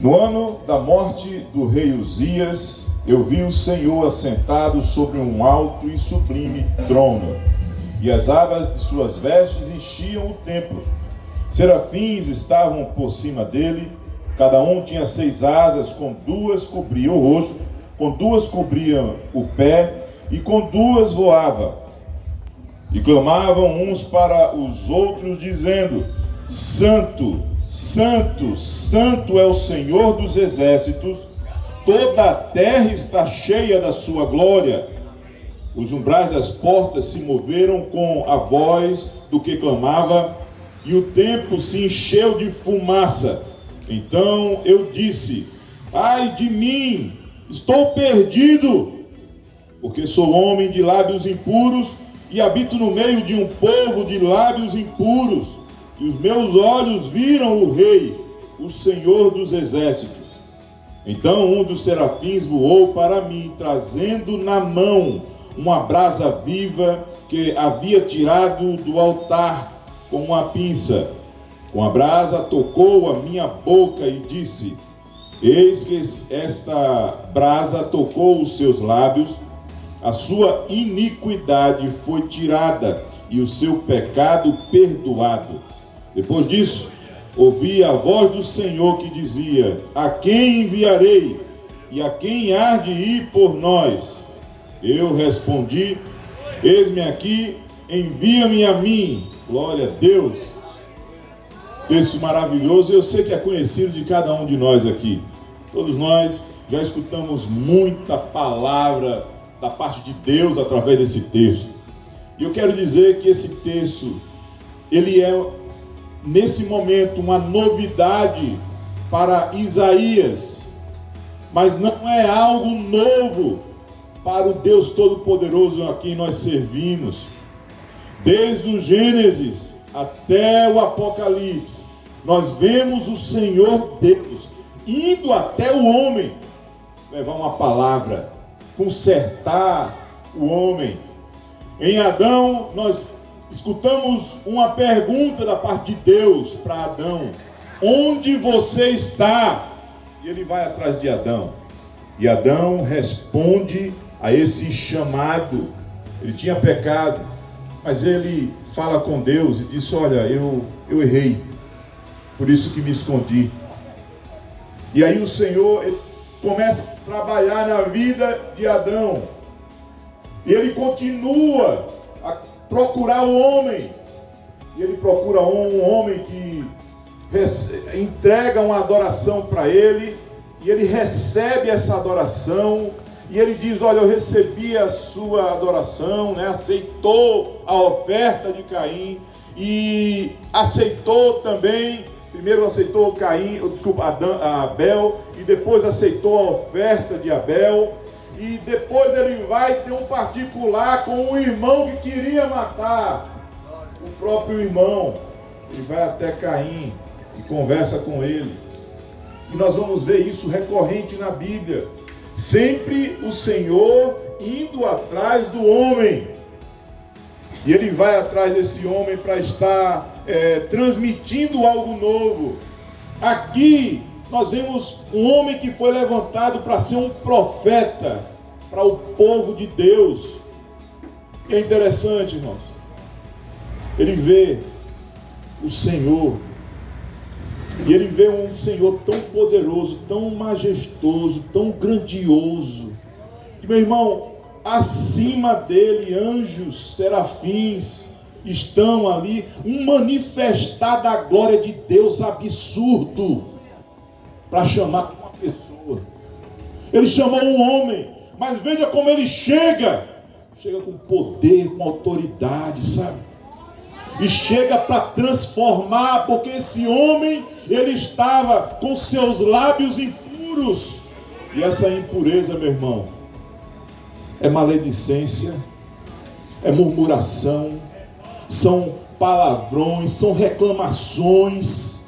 No ano da morte do rei Uzias, eu vi o Senhor assentado sobre um alto e sublime trono, e as abas de suas vestes enchiam o templo. Serafins estavam por cima dele, cada um tinha 6 asas, com 2 cobriam o rosto, com 2 cobriam o pé, e com 2 voava. E clamavam uns para os outros, dizendo: Santo, Santo, Santo é o Senhor dos exércitos, toda a terra está cheia da sua glória. Os umbrais das portas se moveram com a voz do que clamava, e o templo se encheu de fumaça. Então eu disse: ai de mim, estou perdido, porque sou homem de lábios impuros e habito no meio de um povo de lábios impuros. E os meus olhos viram o Rei, o Senhor dos exércitos. Então um dos serafins voou para mim, trazendo na mão uma brasa viva que havia tirado do altar com uma pinça. Com a brasa tocou a minha boca e disse: eis que esta brasa tocou os seus lábios, a sua iniquidade foi tirada e o seu pecado perdoado. Depois disso, ouvi a voz do Senhor que dizia: a quem enviarei? E a quem há de ir por nós? Eu respondi: eis-me aqui, envia-me a mim. Glória a Deus. Texto maravilhoso, eu sei que é conhecido de cada um de nós aqui. Todos nós já escutamos muita palavra da parte de Deus através desse texto. E eu quero dizer que esse texto, ele é, nesse momento, uma novidade para Isaías, mas não é algo novo para o Deus Todo-Poderoso a quem nós servimos. Desde o Gênesis até o Apocalipse, nós vemos o Senhor Deus indo até o homem, levar uma palavra, consertar o homem. Em Adão, nós escutamos uma pergunta da parte de Deus para Adão: onde você está? E ele vai atrás de Adão. E Adão responde a esse chamado. Ele tinha pecado, mas ele fala com Deus e diz: olha, eu errei, por isso que me escondi. E aí o Senhor, ele começa a trabalhar na vida de Adão. E ele continua a procurar o homem. E ele procura um homem que entrega uma adoração para ele. E ele recebe essa adoração. E ele diz: olha, eu recebi a sua adoração, né? Aceitou a oferta de Caim. E aceitou também, primeiro aceitou Abel. E depois aceitou a oferta de Abel. E depois ele vai ter um particular com o irmão que queria matar o próprio irmão. Ele vai até Caim e conversa com ele. E nós vamos ver isso recorrente na Bíblia. Sempre o Senhor indo atrás do homem. E ele vai atrás desse homem para estar transmitindo algo novo. Aqui nós vemos um homem que foi levantado para ser um profeta para o povo de Deus. E é interessante, irmãos. Ele vê o Senhor. E ele vê um Senhor tão poderoso, tão majestoso, tão grandioso. E, meu irmão, acima dele, anjos, serafins, estão ali, um manifestar da glória de Deus absurdo, para chamar uma pessoa. Ele chamou um homem, mas veja como ele chega com poder, com autoridade, sabe? E chega para transformar, porque esse homem, ele estava com seus lábios impuros. E essa impureza, meu irmão, é maledicência, é murmuração, são palavrões, são reclamações,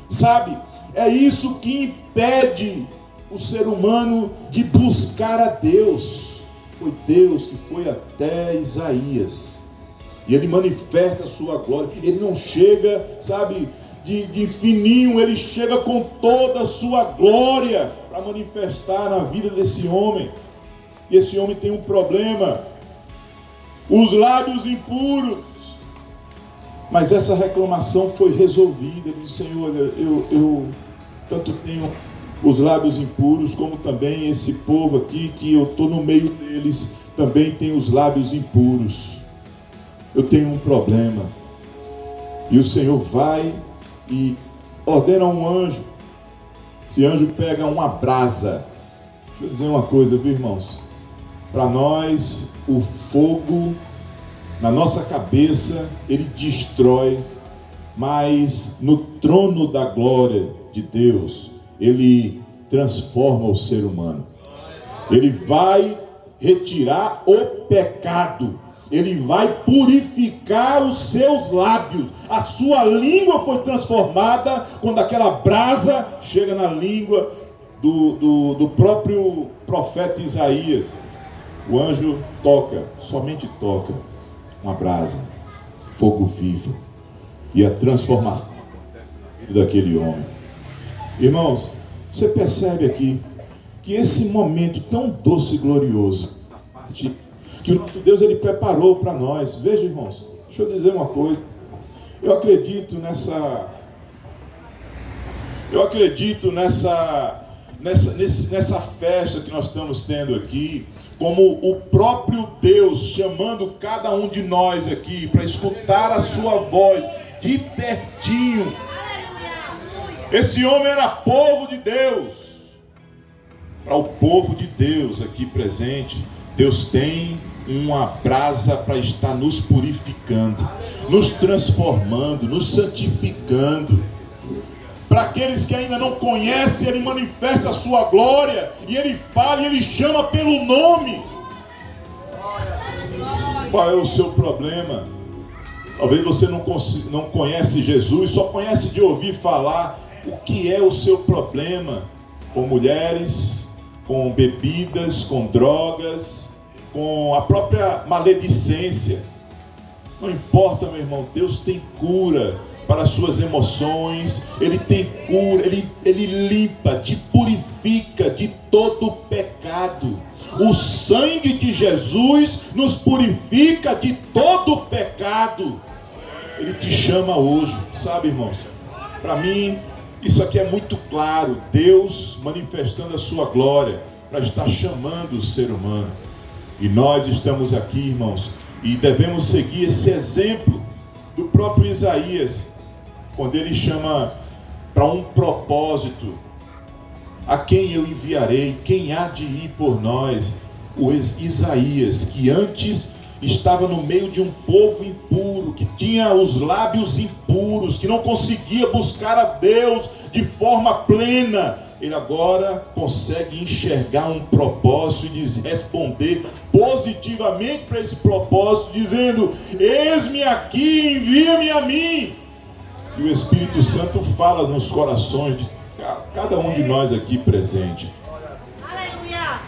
sabe? É isso que impede o ser humano de buscar a Deus. Foi Deus que foi até Isaías. E ele manifesta a sua glória. Ele não chega, sabe, de fininho, ele chega com toda a sua glória para manifestar na vida desse homem. E esse homem tem um problema, os lábios impuros. Mas essa reclamação foi resolvida. Ele disse: Senhor, eu tanto tenho os lábios impuros, como também esse povo aqui, que eu estou no meio deles, também tem os lábios impuros. Eu tenho um problema. E o Senhor vai e ordena um anjo. Esse anjo pega uma brasa. Deixa eu dizer uma coisa, viu, irmãos? Para nós, o fogo na nossa cabeça, ele destrói, mas no trono da glória de Deus, ele transforma o ser humano. Ele vai retirar o pecado. Ele vai purificar os seus lábios. A sua língua foi transformada quando aquela brasa chega na língua do próprio profeta Isaías. O anjo toca, somente toca uma brasa, fogo vivo. E a transformação acontece na vida daquele homem. Irmãos, você percebe aqui que esse momento tão doce e glorioso, que o nosso Deus ele preparou para nós. Veja, irmãos, deixa eu dizer uma coisa. Eu acredito nessa festa que nós estamos tendo aqui, como o próprio Deus chamando cada um de nós aqui para escutar a sua voz de pertinho. Esse homem era povo de Deus. Para o povo de Deus aqui presente, Deus tem uma brasa para estar nos purificando, nos transformando, nos santificando. Para aqueles que ainda não conhecem, ele manifesta a sua glória, e ele fala e ele chama pelo nome. Qual é o seu problema? Talvez você não conhece Jesus, só conhece de ouvir falar. O que é o seu problema? Com mulheres, com bebidas, com drogas, com a própria maledicência. Não importa, meu irmão, Deus tem cura para as suas emoções. Ele tem cura, ele limpa, te purifica de todo pecado. O sangue de Jesus nos purifica de todo pecado. Ele te chama hoje, sabe, irmãos? Para mim, isso aqui é muito claro. Deus manifestando a sua glória para estar chamando o ser humano. E nós estamos aqui, irmãos, e devemos seguir esse exemplo do próprio Isaías, quando ele chama para um propósito. A quem eu enviarei? Quem há de ir por nós? O Isaías, que antes estava no meio de um povo impuro, que tinha os lábios impuros, que não conseguia buscar a Deus de forma plena. Ele agora consegue enxergar um propósito e responder positivamente para esse propósito, dizendo: eis-me aqui, envia-me a mim. E o Espírito Santo fala nos corações de cada um de nós aqui presente. Aleluia!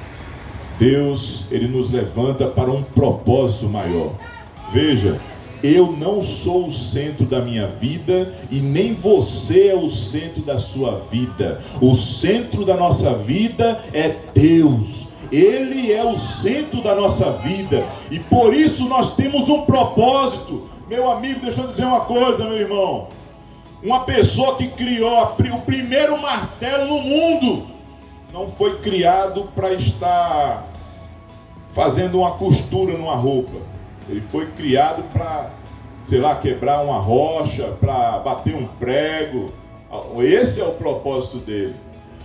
Deus, ele nos levanta para um propósito maior. Veja, eu não sou o centro da minha vida e nem você é o centro da sua vida. O centro da nossa vida é Deus. Ele é o centro da nossa vida. E por isso nós temos um propósito. Meu amigo, deixa eu dizer uma coisa, meu irmão. Uma pessoa que criou o primeiro martelo no mundo não foi criado para estar fazendo uma costura numa roupa. Ele foi criado para, sei lá, quebrar uma rocha, para bater um prego. Esse é o propósito dele.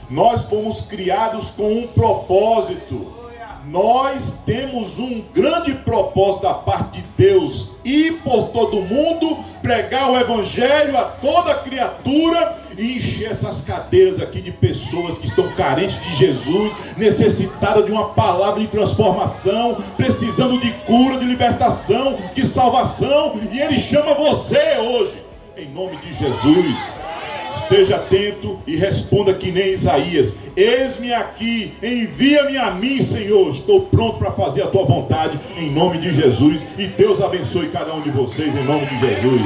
Nós fomos criados com um propósito. Nós temos um grande propósito da parte de Deus: ir por todo mundo, pregar o evangelho a toda criatura e encher essas cadeiras aqui de pessoas que estão carentes de Jesus, necessitadas de uma palavra de transformação, precisando de cura, de libertação, de salvação. E Ele chama você hoje, em nome de Jesus. Esteja atento e responda que nem Isaías: eis-me aqui, envia-me a mim, Senhor. Estou pronto para fazer a tua vontade, em nome de Jesus. E Deus abençoe cada um de vocês, em nome de Jesus.